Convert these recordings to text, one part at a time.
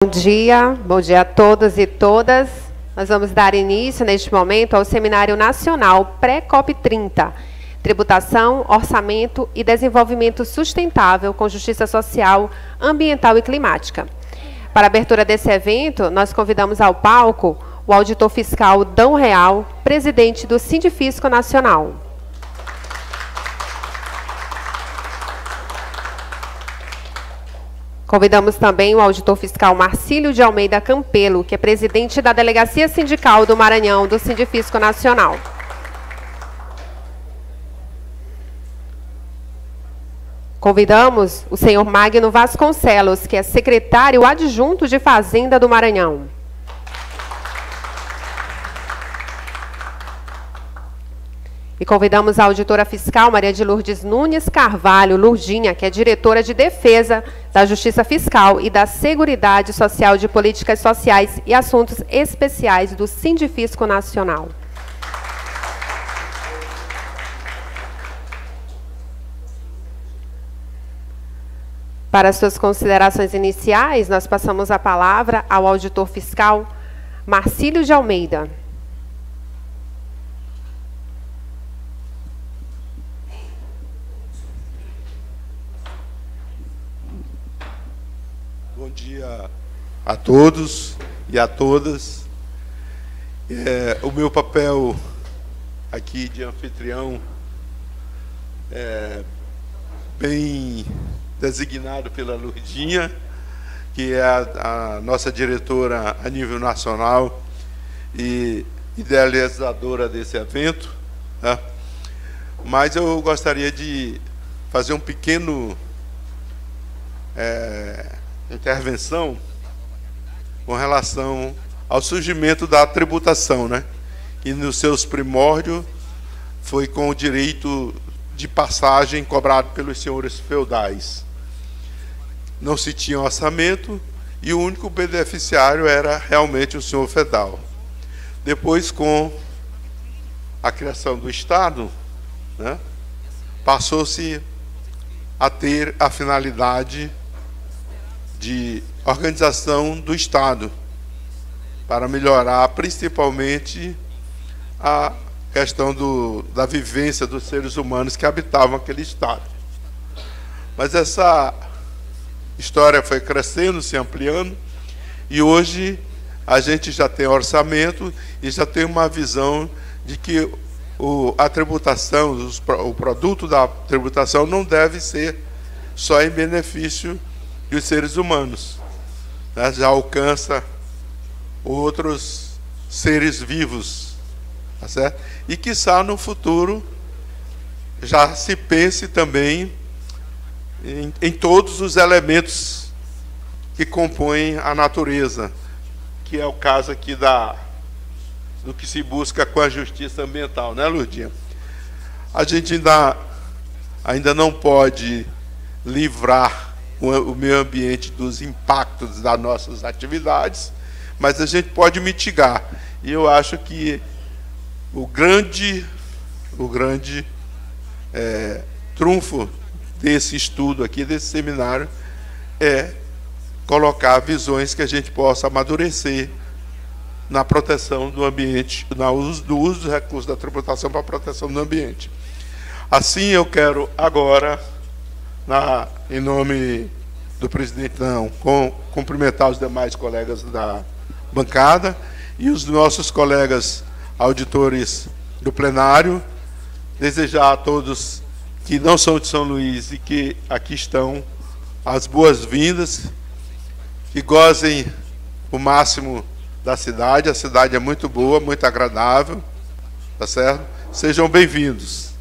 Bom dia a todos e todas. Nós vamos dar início, neste momento, ao Seminário Nacional Pré-COP30, Tributação, Orçamento e Desenvolvimento Sustentável com Justiça Social, Ambiental e Climática. Para a abertura desse evento, nós convidamos ao palco o auditor fiscal Dão Real, presidente do Sindifisco Nacional. Convidamos também o auditor fiscal Marcílio de Almeida Campelo, que é presidente da Delegacia Sindical do Maranhão, do Sindifisco Nacional. Convidamos o senhor Magno Vasconcelos, que é secretário adjunto de Fazenda do Maranhão. E convidamos a auditora fiscal Maria de Lourdes Nunes Carvalho, Lourdinha, que é diretora de Defesa da Justiça Fiscal e da Seguridade Social de Políticas Sociais e Assuntos Especiais do Sindifisco Nacional. Para suas considerações iniciais, nós passamos a palavra ao auditor fiscal Marcílio de Almeida. Bom dia a todos e a todas. O meu papel aqui de anfitrião é bem designado pela Lourdinha, que é a nossa diretora a nível nacional e idealizadora desse evento, né? Mas eu gostaria de fazer um pequeno intervenção com relação ao surgimento da tributação, né? Que nos seus primórdios foi com o direito de passagem cobrado pelos senhores feudais. Não se tinha orçamento e o único beneficiário era realmente o senhor feudal. Depois, com a criação do Estado, né, passou-se a ter a finalidade de organização do Estado, para melhorar principalmente a questão da vivência dos seres humanos que habitavam aquele Estado. Mas essa história foi crescendo, se ampliando, e hoje a gente já tem orçamento e já tem uma visão de que a tributação, o produto da tributação não deve ser só em benefício dos seres humanos, né? Já alcança outros seres vivos, tá certo? E quiçá no futuro já se pense também em todos os elementos que compõem a natureza, que é o caso aqui do que se busca com a justiça ambiental, né, Lourdinha? A gente ainda não pode livrar o meio ambiente dos impactos das nossas atividades, mas a gente pode mitigar. E eu acho que o grande trunfo desse estudo aqui, desse seminário, é colocar visões que a gente possa amadurecer na proteção do ambiente, do uso dos recursos da tributação para a proteção do ambiente. Assim, eu quero agora, em nome do presidente, cumprimentar os demais colegas da bancada e os nossos colegas auditores do plenário, desejar a todos que não são de São Luís e que aqui estão as boas-vindas, que gozem o máximo da cidade. A cidade é muito boa, muito agradável, tá certo? Sejam bem-vindos.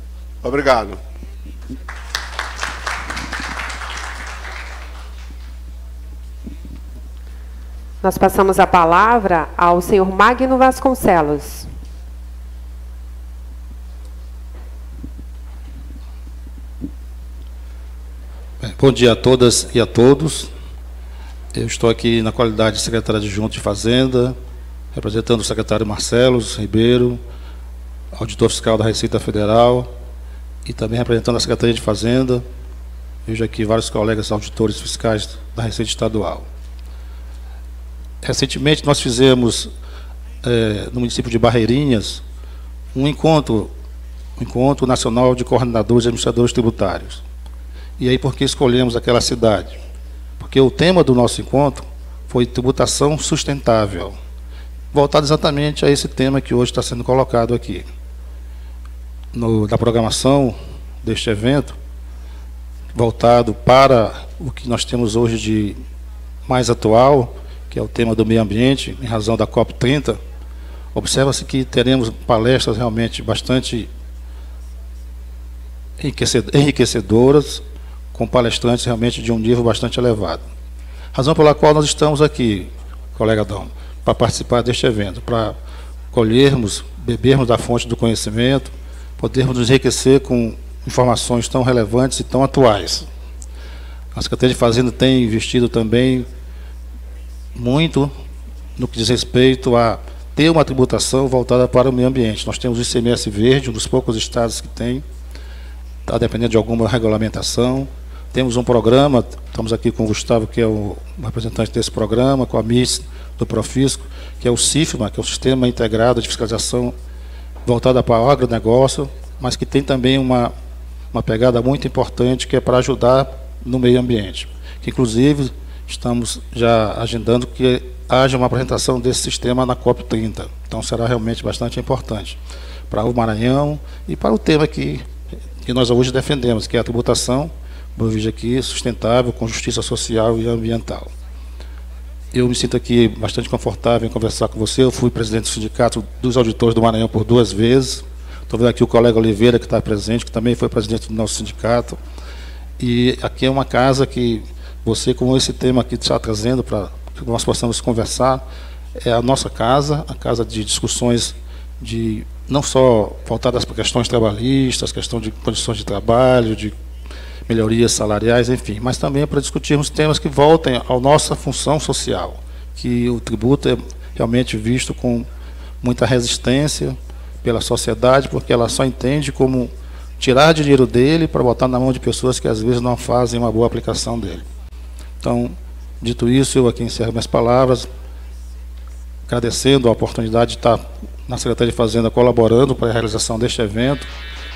Obrigado. Nós passamos a palavra ao senhor Magno Vasconcelos. Bom dia a todas e a todos. Eu estou aqui na qualidade de secretário adjunto de Fazenda, representando o secretário Marcelo Ribeiro, auditor fiscal da Receita Federal, e também representando a Secretaria de Fazenda. Vejo aqui vários colegas auditores fiscais da Receita Estadual. Recentemente, nós fizemos, no município de Barreirinhas, um encontro nacional de coordenadores e administradores tributários. E aí, por que escolhemos aquela cidade? Porque o tema do nosso encontro foi tributação sustentável, voltado exatamente a esse tema que hoje está sendo colocado aqui. Da programação deste evento, voltado para o que nós temos hoje de mais atual, que é o tema do meio ambiente, em razão da COP30, observa-se que teremos palestras realmente bastante enriquecedoras, com palestrantes realmente de um nível bastante elevado. Razão pela qual nós estamos aqui, colega Dom, para participar deste evento, para colhermos, bebermos da fonte do conhecimento, podermos nos enriquecer com informações tão relevantes e tão atuais. A Secretaria de Fazenda tem investido também muito no que diz respeito a ter uma tributação voltada para o meio ambiente. Nós temos o ICMS verde, um dos poucos estados que tem, está dependendo de alguma regulamentação. Temos um programa, estamos aqui com o Gustavo, que é o representante desse programa, com a Miss do Profisco, que é o CIFMA, que é o Sistema Integrado de Fiscalização voltada para o agronegócio, mas que tem também uma pegada muito importante, que é para ajudar no meio ambiente. Que, inclusive, estamos já agendando que haja uma apresentação desse sistema na COP30. Então, será realmente bastante importante para o Maranhão e para o tema que nós hoje defendemos, que é a tributação, eu vejo aqui, sustentável, com justiça social e ambiental. Eu me sinto aqui bastante confortável em conversar com você. Eu fui presidente do Sindicato dos Auditores do Maranhão por 2 vezes. Estou vendo aqui o colega Oliveira, que está presente, que também foi presidente do nosso sindicato. E aqui é uma casa que você, com esse tema aqui, está trazendo para que nós possamos conversar, é a nossa casa, a casa de discussões de não só voltadas para questões trabalhistas, questão de condições de trabalho, de melhorias salariais, enfim, mas também para discutirmos temas que voltem à nossa função social, que o tributo é realmente visto com muita resistência pela sociedade, porque ela só entende como tirar dinheiro dele para botar na mão de pessoas que às vezes não fazem uma boa aplicação dele. Então, dito isso, eu aqui encerro minhas palavras, agradecendo a oportunidade de estar na Secretaria de Fazenda colaborando para a realização deste evento,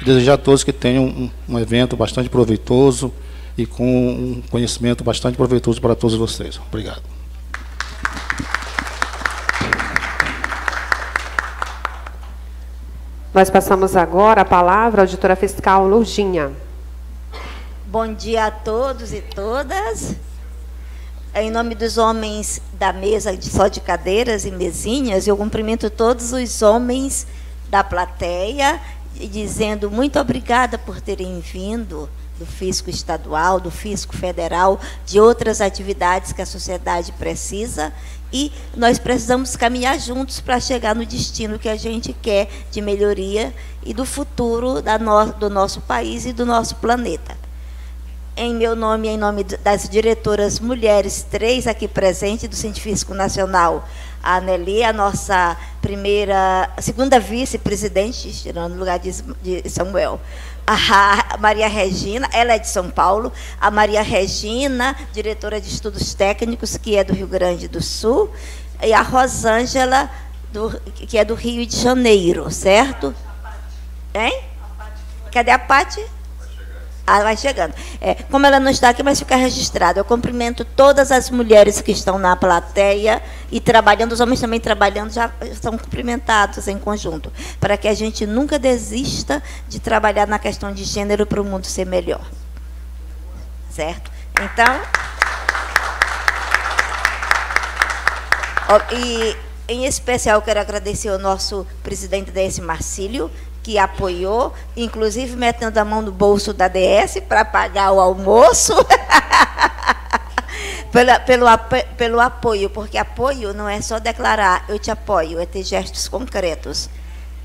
e desejar a todos que tenham um evento bastante proveitoso e com um conhecimento bastante proveitoso para todos vocês. Obrigado. Nós passamos agora a palavra à auditora fiscal Lourdinha. Bom dia a todos e todas. Em nome dos homens da mesa só de cadeiras e mesinhas, eu cumprimento todos os homens da plateia, dizendo muito obrigada por terem vindo do fisco estadual, do fisco federal, de outras atividades que a sociedade precisa, e nós precisamos caminhar juntos para chegar no destino que a gente quer de melhoria e do futuro do nosso país e do nosso planeta. Em meu nome e em nome das diretoras mulheres, 3 aqui presentes do Científico Nacional, a Nelly, a nossa segunda vice-presidente, tirando o lugar de Samuel, a Maria Regina, ela é de São Paulo, a Maria Regina, diretora de estudos técnicos, que é do Rio Grande do Sul, e a Rosângela, que é do Rio de Janeiro, certo? Hein? Cadê a Pati? Ah, vai chegando. Como ela não está aqui, mas fica registrado. Eu cumprimento todas as mulheres que estão na plateia e trabalhando, os homens também trabalhando, já são cumprimentados em conjunto, para que a gente nunca desista de trabalhar na questão de gênero para o mundo ser melhor. Certo? Então, e em especial quero agradecer ao nosso presidente DS Marcílio, que apoiou, inclusive metendo a mão no bolso da DS para pagar o almoço, pelo apoio, porque apoio não é só declarar, eu te apoio, é ter gestos concretos.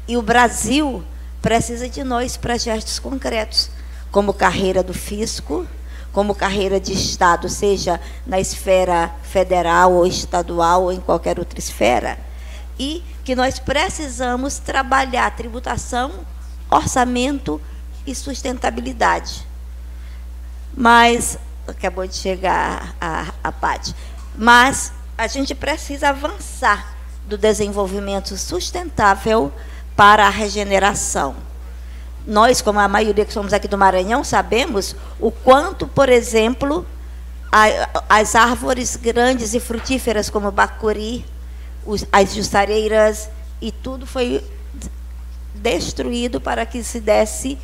E o Brasil precisa de nós para gestos concretos, como carreira do fisco, como carreira de Estado, seja na esfera federal ou estadual ou em qualquer outra esfera, e que nós precisamos trabalhar tributação, orçamento e sustentabilidade. Mas, acabou de chegar a Pati, mas a gente precisa avançar do desenvolvimento sustentável para a regeneração. Nós, como a maioria que somos aqui do Maranhão, sabemos o quanto, por exemplo, as árvores grandes e frutíferas como o bacuri, as jussareiras, e tudo foi destruído para que se desse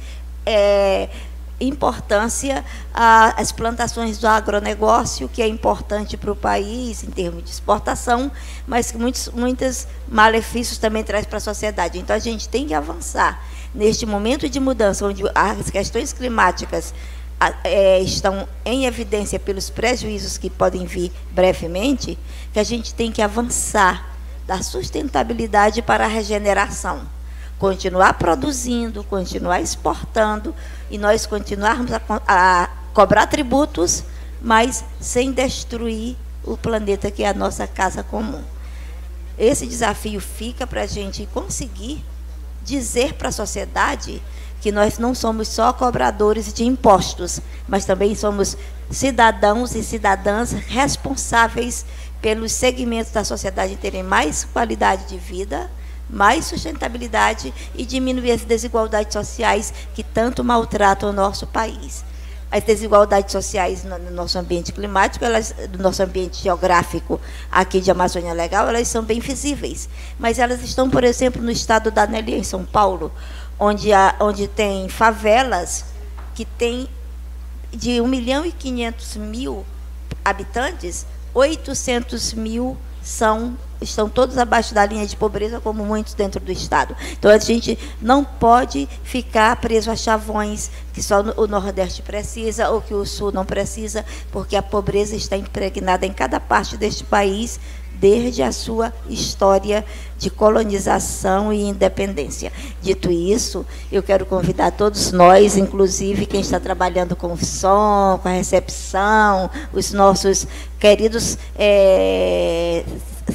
importância às plantações do agronegócio, que é importante para o país em termos de exportação, mas que muitos malefícios também traz para a sociedade. Então, a gente tem que avançar neste momento de mudança, onde as questões climáticas estão em evidência pelos prejuízos que podem vir brevemente, que a gente tem que avançar da sustentabilidade para a regeneração. Continuar produzindo, continuar exportando, e nós continuarmos a cobrar tributos, mas sem destruir o planeta, que é a nossa casa comum. Esse desafio fica para a gente conseguir dizer para a sociedade que nós não somos só cobradores de impostos, mas também somos cidadãos e cidadãs responsáveis pelos segmentos da sociedade terem mais qualidade de vida, mais sustentabilidade e diminuir as desigualdades sociais que tanto maltratam o nosso país. As desigualdades sociais no nosso ambiente climático, no nosso ambiente geográfico aqui de Amazônia Legal, elas são bem visíveis. Mas elas estão, por exemplo, no estado da Anelia, em São Paulo, onde tem favelas que tem de 1.500.000 habitantes, 800.000 estão todos abaixo da linha de pobreza, como muitos dentro do estado. Então, a gente não pode ficar preso a chavões que só o Nordeste precisa ou que o Sul não precisa, porque a pobreza está impregnada em cada parte deste país, desde a sua história de colonização e independência. Dito isso, eu quero convidar todos nós, inclusive quem está trabalhando com o som, com a recepção, os nossos queridos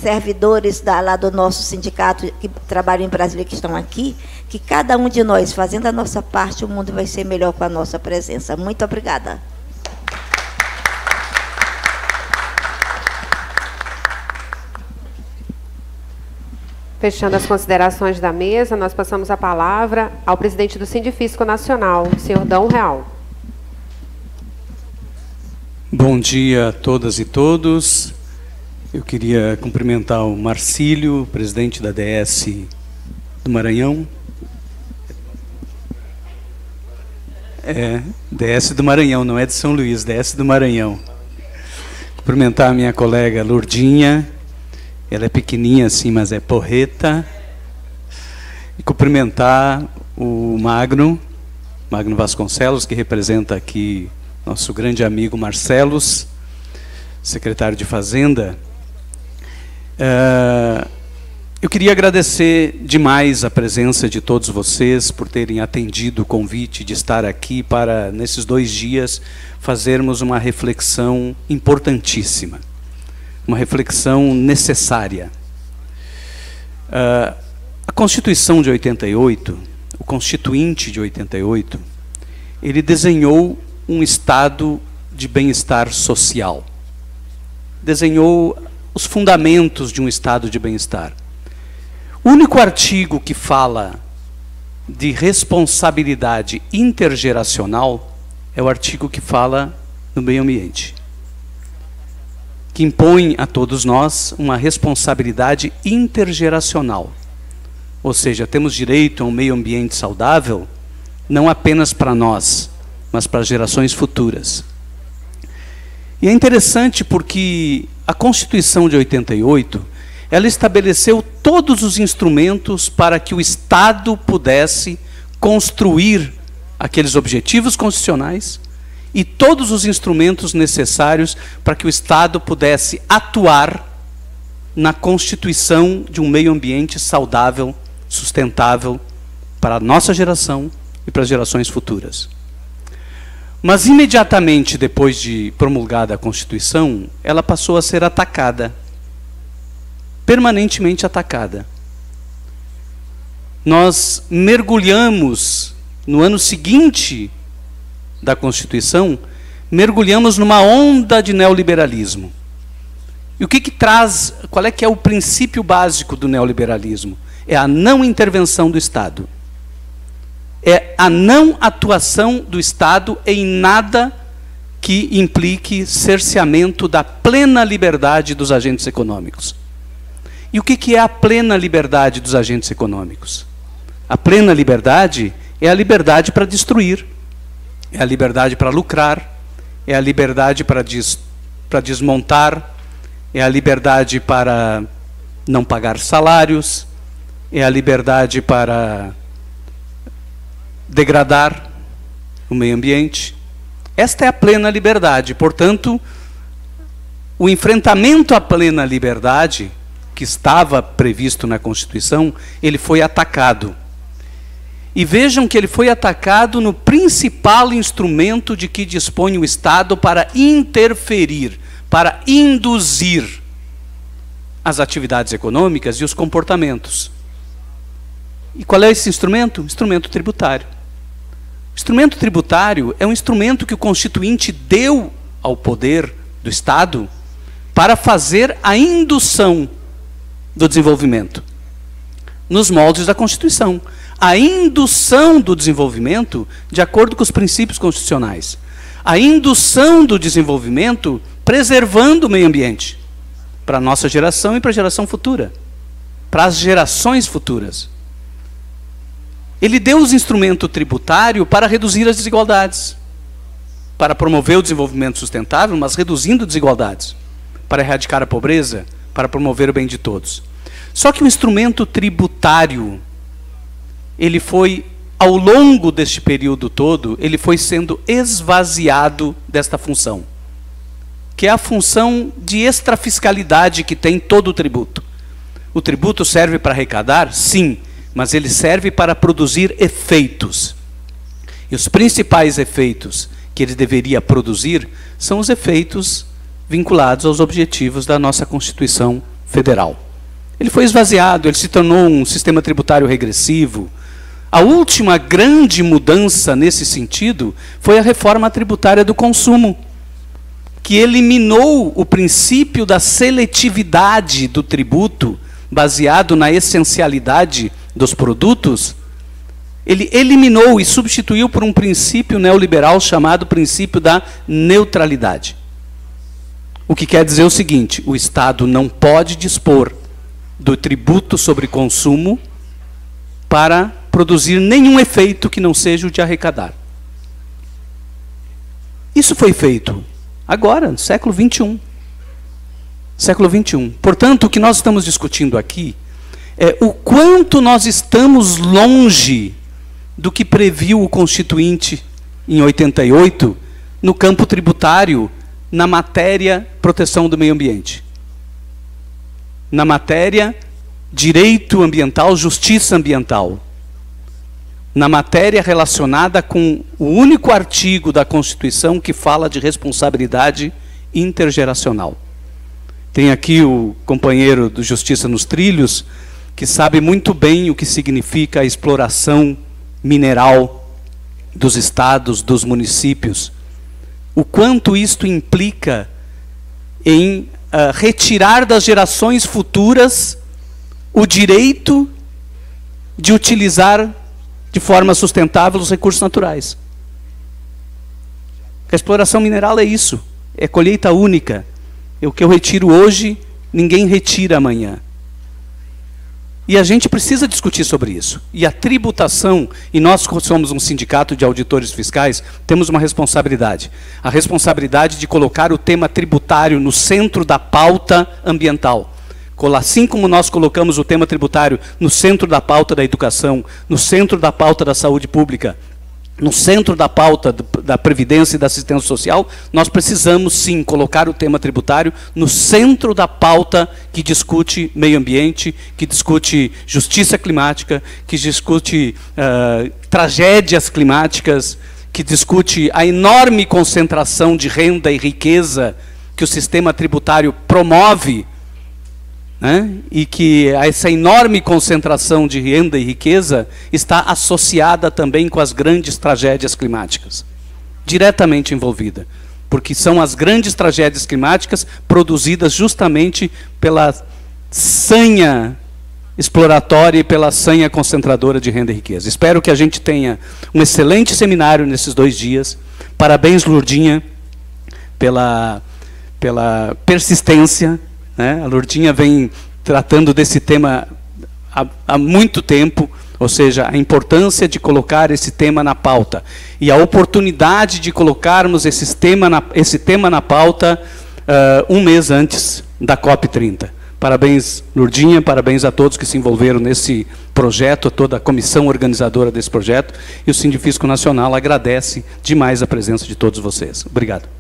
servidores lá do nosso sindicato que trabalham em Brasília, que estão aqui, que cada um de nós, fazendo a nossa parte, o mundo vai ser melhor com a nossa presença. Muito obrigada. Fechando as considerações da mesa, nós passamos a palavra ao presidente do Sindifisco Nacional, o senhor Dão Real. Bom dia a todas e todos. Eu queria cumprimentar o Marcílio, presidente da DS do Maranhão. DS do Maranhão, não é de São Luís, DS do Maranhão. Cumprimentar a minha colega Lourdinha. Ela é pequenininha assim, mas é porreta. E cumprimentar o Magno Vasconcelos, que representa aqui nosso grande amigo Marcelos, secretário de Fazenda. Eu queria agradecer demais a presença de todos vocês por terem atendido o convite de estar aqui para, nesses 2 dias, fazermos uma reflexão importantíssima. Uma reflexão necessária. A Constituição de 88, o Constituinte de 88, ele desenhou um estado de bem-estar social. Desenhou os fundamentos de um estado de bem-estar. O único artigo que fala de responsabilidade intergeracional é o artigo que fala no meio ambiente, que impõe a todos nós uma responsabilidade intergeracional. Ou seja, temos direito a um meio ambiente saudável, não apenas para nós, mas para as gerações futuras. E é interessante porque a Constituição de 88, ela estabeleceu todos os instrumentos para que o Estado pudesse construir aqueles objetivos constitucionais e todos os instrumentos necessários para que o Estado pudesse atuar na constituição de um meio ambiente saudável, sustentável para a nossa geração e para as gerações futuras. Mas imediatamente depois de promulgada a Constituição, ela passou a ser atacada, permanentemente atacada. Nós mergulhamos, no ano seguinte da Constituição, mergulhamos numa onda de neoliberalismo, E o que traz, qual é que é o princípio básico do neoliberalismo? É a não intervenção do Estado. É a não atuação do Estado em nada que implique cerceamento da plena liberdade dos agentes econômicos. E o que é a plena liberdade dos agentes econômicos? A plena liberdade é a liberdade para destruir, é a liberdade para lucrar, é a liberdade para desmontar, é a liberdade para não pagar salários, é a liberdade para degradar o meio ambiente. Esta é a plena liberdade. Portanto, o enfrentamento à plena liberdade, que estava previsto na Constituição, ele foi atacado. E vejam que ele foi atacado no principal instrumento de que dispõe o Estado para interferir, para induzir as atividades econômicas e os comportamentos. E qual é esse instrumento? Instrumento tributário. O instrumento tributário é um instrumento que o Constituinte deu ao poder do Estado para fazer a indução do desenvolvimento, nos moldes da Constituição. A indução do desenvolvimento de acordo com os princípios constitucionais. A indução do desenvolvimento preservando o meio ambiente para a nossa geração e para a geração futura, para as gerações futuras. Ele deu os instrumentos tributários para reduzir as desigualdades, para promover o desenvolvimento sustentável, mas reduzindo desigualdades, para erradicar a pobreza, para promover o bem de todos. Só que o instrumento tributário, ele foi, ao longo deste período todo, ele foi sendo esvaziado desta função, que é a função de extrafiscalidade que tem todo o tributo. O tributo serve para arrecadar? Sim, mas ele serve para produzir efeitos. E os principais efeitos que ele deveria produzir são os efeitos vinculados aos objetivos da nossa Constituição Federal. Ele foi esvaziado, ele se tornou um sistema tributário regressivo. A última grande mudança nesse sentido foi a reforma tributária do consumo, que eliminou o princípio da seletividade do tributo, baseado na essencialidade dos produtos. Ele eliminou e substituiu por um princípio neoliberal chamado princípio da neutralidade. O que quer dizer o seguinte: o Estado não pode dispor do tributo sobre consumo para produzir nenhum efeito que não seja o de arrecadar. Isso foi feito agora, no século XXI. Século XXI. Portanto, o que nós estamos discutindo aqui é o quanto nós estamos longe do que previu o Constituinte em 88 no campo tributário, na matéria proteção do meio ambiente, na matéria direito ambiental, justiça ambiental, na matéria relacionada com o único artigo da Constituição que fala de responsabilidade intergeracional. Tem aqui o companheiro do Justiça nos Trilhos, que sabe muito bem o que significa a exploração mineral dos estados, dos municípios. O quanto isto implica em retirar das gerações futuras o direito de utilizar de forma sustentável os recursos naturais. A exploração mineral é isso, é colheita única. O que eu retiro hoje, ninguém retira amanhã. E a gente precisa discutir sobre isso. E a tributação, e nós somos um sindicato de auditores fiscais, temos uma responsabilidade. A responsabilidade de colocar o tema tributário no centro da pauta ambiental. Assim como nós colocamos o tema tributário no centro da pauta da educação, no centro da pauta da saúde pública, no centro da pauta da previdência e da assistência social, nós precisamos sim colocar o tema tributário no centro da pauta que discute meio ambiente, que discute justiça climática, que discute tragédias climáticas, que discute a enorme concentração de renda e riqueza que o sistema tributário promove, né? E que essa enorme concentração de renda e riqueza está associada também com as grandes tragédias climáticas, diretamente envolvida. porque são as grandes tragédias climáticas produzidas justamente pela sanha exploratória e pela sanha concentradora de renda e riqueza. Espero que a gente tenha um excelente seminário nesses 2 dias. Parabéns, Lourdinha, pela persistência, né? A Lourdinha vem tratando desse tema há muito tempo, ou seja, a importância de colocar esse tema na pauta e a oportunidade de colocarmos esse tema na pauta 1 mês antes da COP30. Parabéns, Lourdinha, parabéns a todos que se envolveram nesse projeto, a toda a comissão organizadora desse projeto, e o Sindifisco Nacional agradece demais a presença de todos vocês. Obrigado.